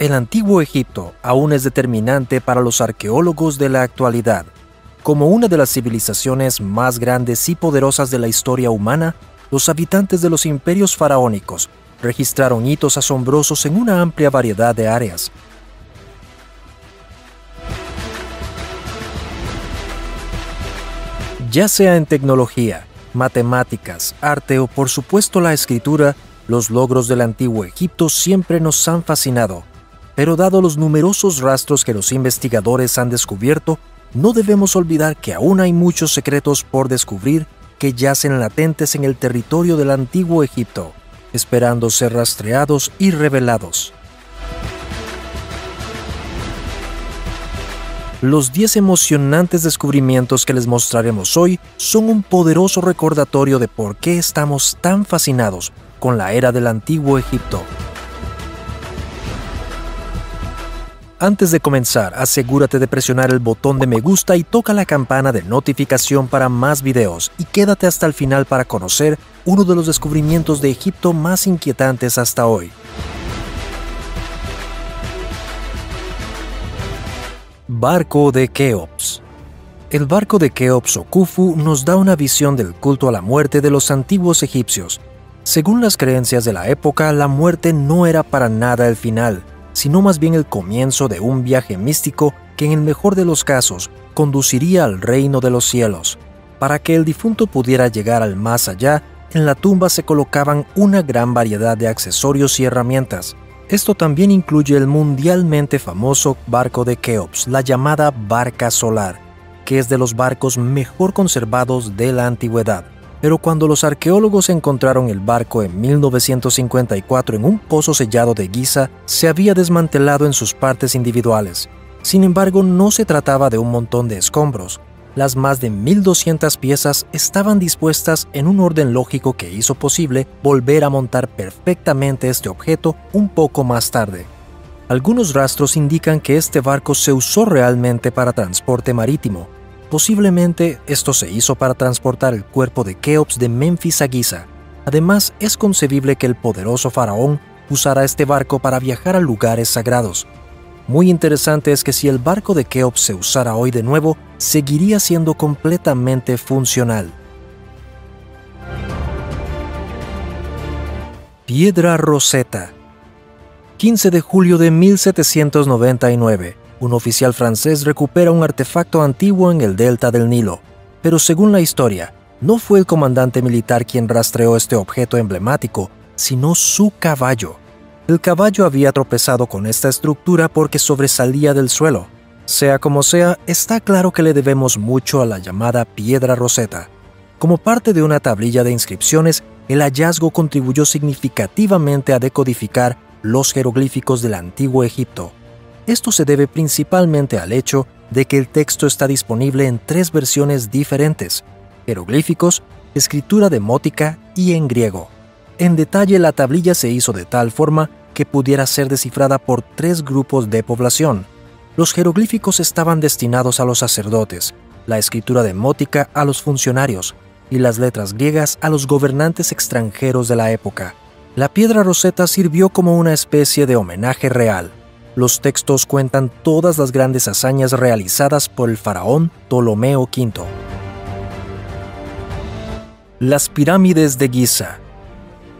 El antiguo Egipto aún es determinante para los arqueólogos de la actualidad. Como una de las civilizaciones más grandes y poderosas de la historia humana, los habitantes de los imperios faraónicos registraron hitos asombrosos en una amplia variedad de áreas. Ya sea en tecnología, matemáticas, arte o por supuesto la escritura, los logros del antiguo Egipto siempre nos han fascinado. Pero dado los numerosos rastros que los investigadores han descubierto, no debemos olvidar que aún hay muchos secretos por descubrir que yacen latentes en el territorio del antiguo Egipto, esperando ser rastreados y revelados. Los 10 emocionantes descubrimientos que les mostraremos hoy son un poderoso recordatorio de por qué estamos tan fascinados con la era del antiguo Egipto. Antes de comenzar, asegúrate de presionar el botón de me gusta y toca la campana de notificación para más videos y quédate hasta el final para conocer uno de los descubrimientos de Egipto más inquietantes hasta hoy. Barco de Keops. El barco de Keops o Khufu nos da una visión del culto a la muerte de los antiguos egipcios. Según las creencias de la época, la muerte no era para nada el final, sino más bien el comienzo de un viaje místico que en el mejor de los casos conduciría al reino de los cielos. Para que el difunto pudiera llegar al más allá, en la tumba se colocaban una gran variedad de accesorios y herramientas. Esto también incluye el mundialmente famoso barco de Keops, la llamada barca solar, que es de los barcos mejor conservados de la antigüedad. Pero cuando los arqueólogos encontraron el barco en 1954 en un pozo sellado de Giza, se había desmantelado en sus partes individuales. Sin embargo, no se trataba de un montón de escombros. Las más de 1.200 piezas estaban dispuestas en un orden lógico que hizo posible volver a montar perfectamente este objeto un poco más tarde. Algunos rastros indican que este barco se usó realmente para transporte marítimo. Posiblemente esto se hizo para transportar el cuerpo de Keops de Menfis a Giza. Además, es concebible que el poderoso faraón usara este barco para viajar a lugares sagrados. Muy interesante es que si el barco de Keops se usara hoy de nuevo, seguiría siendo completamente funcional. Piedra Rosetta. 15 de julio de 1799, un oficial francés recupera un artefacto antiguo en el delta del Nilo. Pero según la historia, no fue el comandante militar quien rastreó este objeto emblemático, sino su caballo. El caballo había tropezado con esta estructura porque sobresalía del suelo. Sea como sea, está claro que le debemos mucho a la llamada Piedra Rosetta. Como parte de una tablilla de inscripciones, el hallazgo contribuyó significativamente a decodificar los jeroglíficos del antiguo Egipto. Esto se debe principalmente al hecho de que el texto está disponible en 3 versiones diferentes: jeroglíficos, escritura demótica y en griego. En detalle, la tablilla se hizo de tal forma que pudiera ser descifrada por 3 grupos de población. Los jeroglíficos estaban destinados a los sacerdotes, la escritura demótica a los funcionarios y las letras griegas a los gobernantes extranjeros de la época. La Piedra Rosetta sirvió como una especie de homenaje real. Los textos cuentan todas las grandes hazañas realizadas por el faraón Ptolomeo V. Las pirámides de Giza.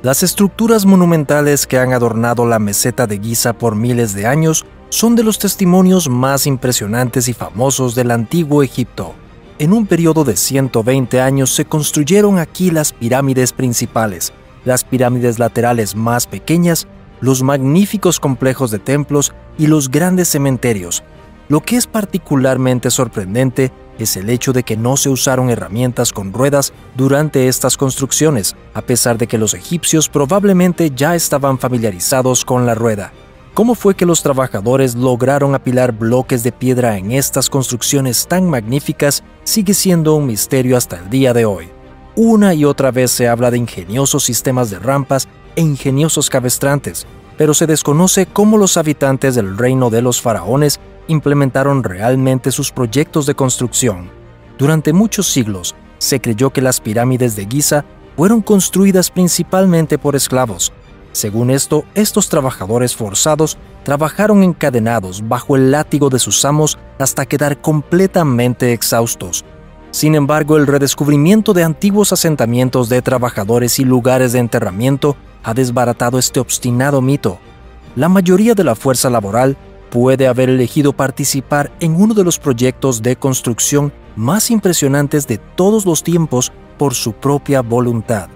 Las estructuras monumentales que han adornado la meseta de Giza por miles de años son de los testimonios más impresionantes y famosos del antiguo Egipto. En un periodo de 120 años se construyeron aquí las pirámides principales, las pirámides laterales más pequeñas, los magníficos complejos de templos y los grandes cementerios. Lo que es particularmente sorprendente es el hecho de que no se usaron herramientas con ruedas durante estas construcciones, a pesar de que los egipcios probablemente ya estaban familiarizados con la rueda. ¿Cómo fue que los trabajadores lograron apilar bloques de piedra en estas construcciones tan magníficas? Sigue siendo un misterio hasta el día de hoy. Una y otra vez se habla de ingeniosos sistemas de rampas e ingeniosos cabestrantes, pero se desconoce cómo los habitantes del reino de los faraones implementaron realmente sus proyectos de construcción. Durante muchos siglos, se creyó que las pirámides de Giza fueron construidas principalmente por esclavos. Según esto, estos trabajadores forzados trabajaron encadenados bajo el látigo de sus amos hasta quedar completamente exhaustos. Sin embargo, el redescubrimiento de antiguos asentamientos de trabajadores y lugares de enterramiento ha desbaratado este obstinado mito. La mayoría de la fuerza laboral puede haber elegido participar en uno de los proyectos de construcción más impresionantes de todos los tiempos por su propia voluntad.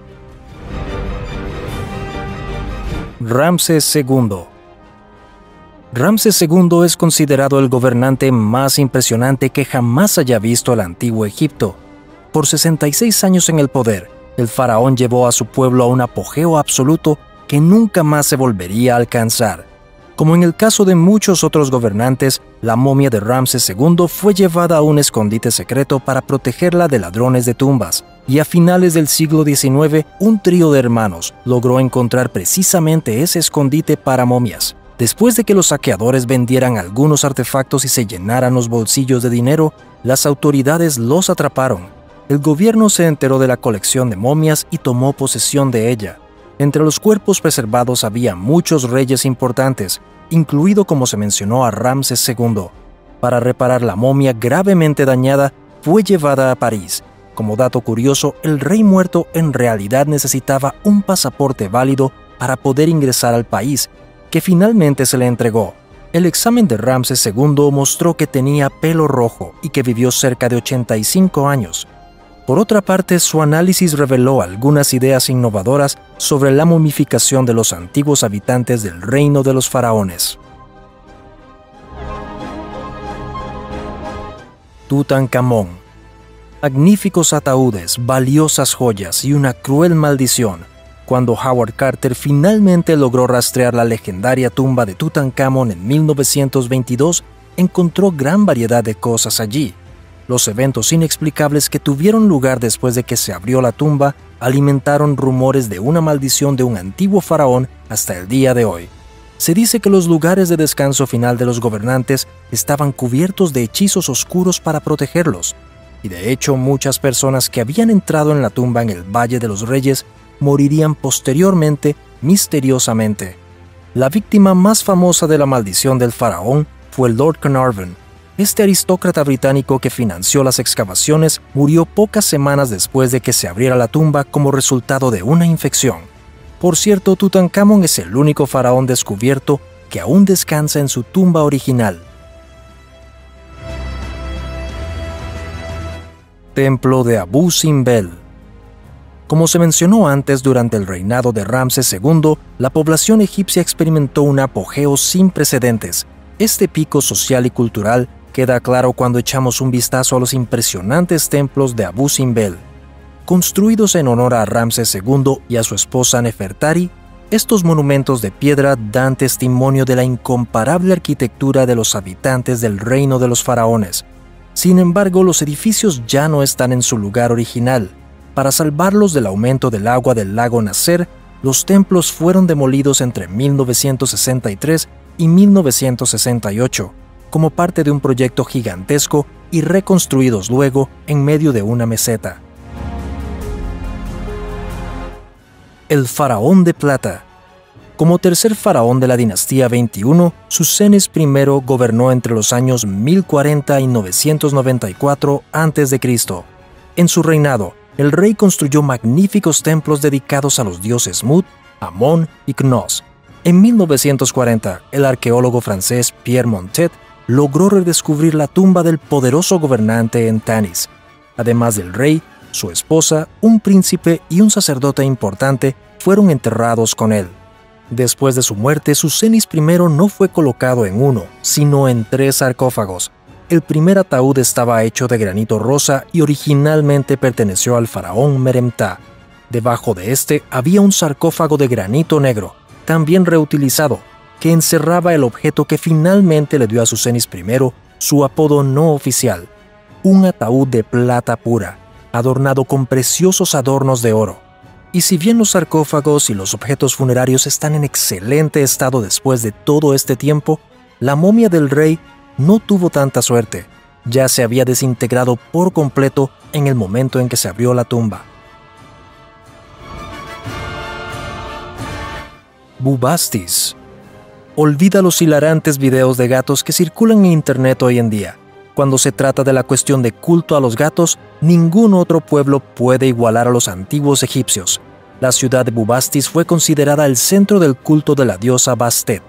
Ramsés II. Ramsés II es considerado el gobernante más impresionante que jamás haya visto el antiguo Egipto. Por 66 años en el poder, el faraón llevó a su pueblo a un apogeo absoluto que nunca más se volvería a alcanzar. Como en el caso de muchos otros gobernantes, la momia de Ramsés II fue llevada a un escondite secreto para protegerla de ladrones de tumbas, y a finales del siglo XIX, un trío de hermanos logró encontrar precisamente ese escondite para momias. Después de que los saqueadores vendieran algunos artefactos y se llenaran los bolsillos de dinero, las autoridades los atraparon. El gobierno se enteró de la colección de momias y tomó posesión de ella. Entre los cuerpos preservados había muchos reyes importantes, incluido, como se mencionó, a Ramsés II. Para reparar la momia gravemente dañada, fue llevada a París. Como dato curioso, el rey muerto en realidad necesitaba un pasaporte válido para poder ingresar al país, que finalmente se le entregó. El examen de Ramsés II mostró que tenía pelo rojo y que vivió cerca de 85 años. Por otra parte, su análisis reveló algunas ideas innovadoras sobre la momificación de los antiguos habitantes del reino de los faraones. Tutankamón. Magníficos ataúdes, valiosas joyas y una cruel maldición. Cuando Howard Carter finalmente logró rastrear la legendaria tumba de Tutankamón en 1922, encontró gran variedad de cosas allí. Los eventos inexplicables que tuvieron lugar después de que se abrió la tumba alimentaron rumores de una maldición de un antiguo faraón hasta el día de hoy. Se dice que los lugares de descanso final de los gobernantes estaban cubiertos de hechizos oscuros para protegerlos, y de hecho muchas personas que habían entrado en la tumba en el Valle de los Reyes morirían posteriormente misteriosamente. La víctima más famosa de la maldición del faraón fue Lord Carnarvon. Este aristócrata británico que financió las excavaciones murió pocas semanas después de que se abriera la tumba como resultado de una infección. Por cierto, Tutankamón es el único faraón descubierto que aún descansa en su tumba original. Templo de Abu Simbel. Como se mencionó antes, durante el reinado de Ramsés II, la población egipcia experimentó un apogeo sin precedentes. Este pico social y cultural queda claro cuando echamos un vistazo a los impresionantes templos de Abu Simbel. Construidos en honor a Ramsés II y a su esposa Nefertari, estos monumentos de piedra dan testimonio de la incomparable arquitectura de los habitantes del reino de los faraones. Sin embargo, los edificios ya no están en su lugar original. Para salvarlos del aumento del agua del lago Nasser, los templos fueron demolidos entre 1963 y 1968, como parte de un proyecto gigantesco y reconstruidos luego en medio de una meseta. El faraón de plata. Como tercer faraón de la dinastía 21, Susenes I gobernó entre los años 1040 y 994 a.C. En su reinado, el rey construyó magníficos templos dedicados a los dioses Mut, Amón y Knos. En 1940, el arqueólogo francés Pierre Montet logró redescubrir la tumba del poderoso gobernante en Tanis. Además del rey, su esposa, un príncipe y un sacerdote importante fueron enterrados con él. Después de su muerte, Susenis I no fue colocado en uno, sino en 3 sarcófagos. El primer ataúd estaba hecho de granito rosa y originalmente perteneció al faraón Meremtah. Debajo de este había un sarcófago de granito negro, también reutilizado, que encerraba el objeto que finalmente le dio a Susenis I su apodo no oficial, un ataúd de plata pura, adornado con preciosos adornos de oro. Y si bien los sarcófagos y los objetos funerarios están en excelente estado después de todo este tiempo, la momia del rey no tuvo tanta suerte. Ya se había desintegrado por completo en el momento en que se abrió la tumba. Bubastis. Olvida los hilarantes videos de gatos que circulan en internet hoy en día. Cuando se trata de la cuestión de culto a los gatos, ningún otro pueblo puede igualar a los antiguos egipcios. La ciudad de Bubastis fue considerada el centro del culto de la diosa Bastet.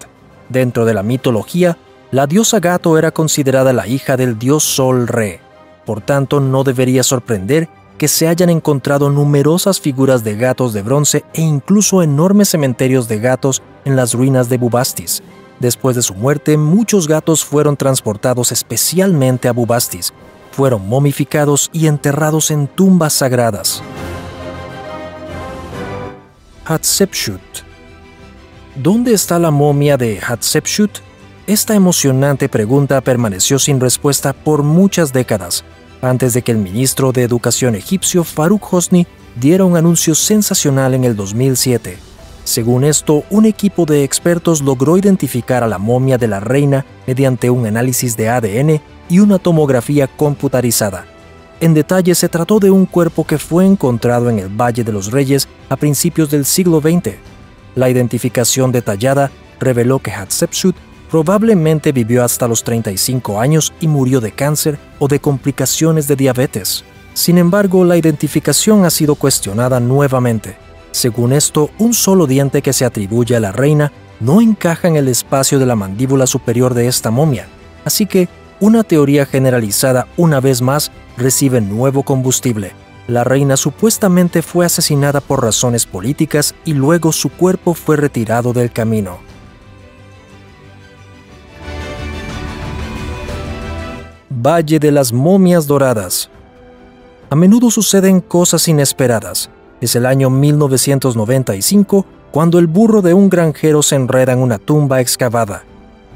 Dentro de la mitología, la diosa gato era considerada la hija del dios Sol Re. Por tanto, no debería sorprender que se hayan encontrado numerosas figuras de gatos de bronce e incluso enormes cementerios de gatos en las ruinas de Bubastis. Después de su muerte, muchos gatos fueron transportados especialmente a Bubastis. Fueron momificados y enterrados en tumbas sagradas. Hatshepsut. ¿Dónde está la momia de Hatshepsut? Esta emocionante pregunta permaneció sin respuesta por muchas décadas, antes de que el ministro de Educación egipcio Farouk Hosni diera un anuncio sensacional en el 2007. Según esto, un equipo de expertos logró identificar a la momia de la reina mediante un análisis de ADN y una tomografía computarizada. En detalle, se trató de un cuerpo que fue encontrado en el Valle de los Reyes a principios del siglo XX. La identificación detallada reveló que Hatshepsut probablemente vivió hasta los 35 años y murió de cáncer o de complicaciones de diabetes. Sin embargo, la identificación ha sido cuestionada nuevamente. Según esto, un solo diente que se atribuye a la reina no encaja en el espacio de la mandíbula superior de esta momia, así que una teoría generalizada una vez más recibe nuevo combustible. La reina supuestamente fue asesinada por razones políticas y luego su cuerpo fue retirado del camino. Valle de las Momias Doradas. A menudo suceden cosas inesperadas. Es el año 1995 cuando el burro de un granjero se enreda en una tumba excavada.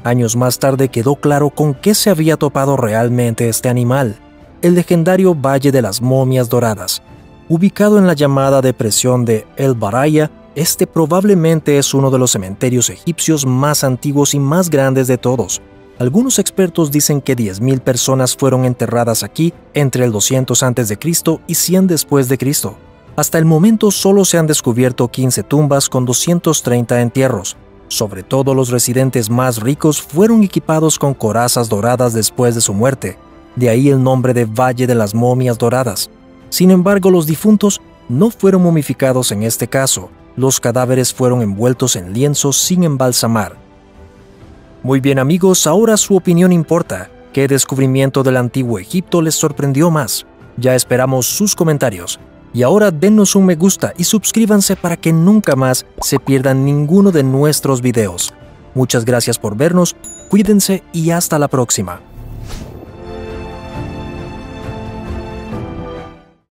Años más tarde quedó claro con qué se había topado realmente este animal: el legendario Valle de las Momias Doradas. Ubicado en la llamada depresión de El Baraya, este probablemente es uno de los cementerios egipcios más antiguos y más grandes de todos. Algunos expertos dicen que 10.000 personas fueron enterradas aquí entre el 200 a.C. y 100 después de Cristo. Hasta el momento solo se han descubierto 15 tumbas con 230 entierros. Sobre todo los residentes más ricos fueron equipados con corazas doradas después de su muerte, de ahí el nombre de Valle de las Momias Doradas. Sin embargo, los difuntos no fueron momificados en este caso. Los cadáveres fueron envueltos en lienzos sin embalsamar. Muy bien amigos, ahora su opinión importa. ¿Qué descubrimiento del antiguo Egipto les sorprendió más? Ya esperamos sus comentarios. Y ahora dennos un me gusta y suscríbanse para que nunca más se pierdan ninguno de nuestros videos. Muchas gracias por vernos, cuídense y hasta la próxima.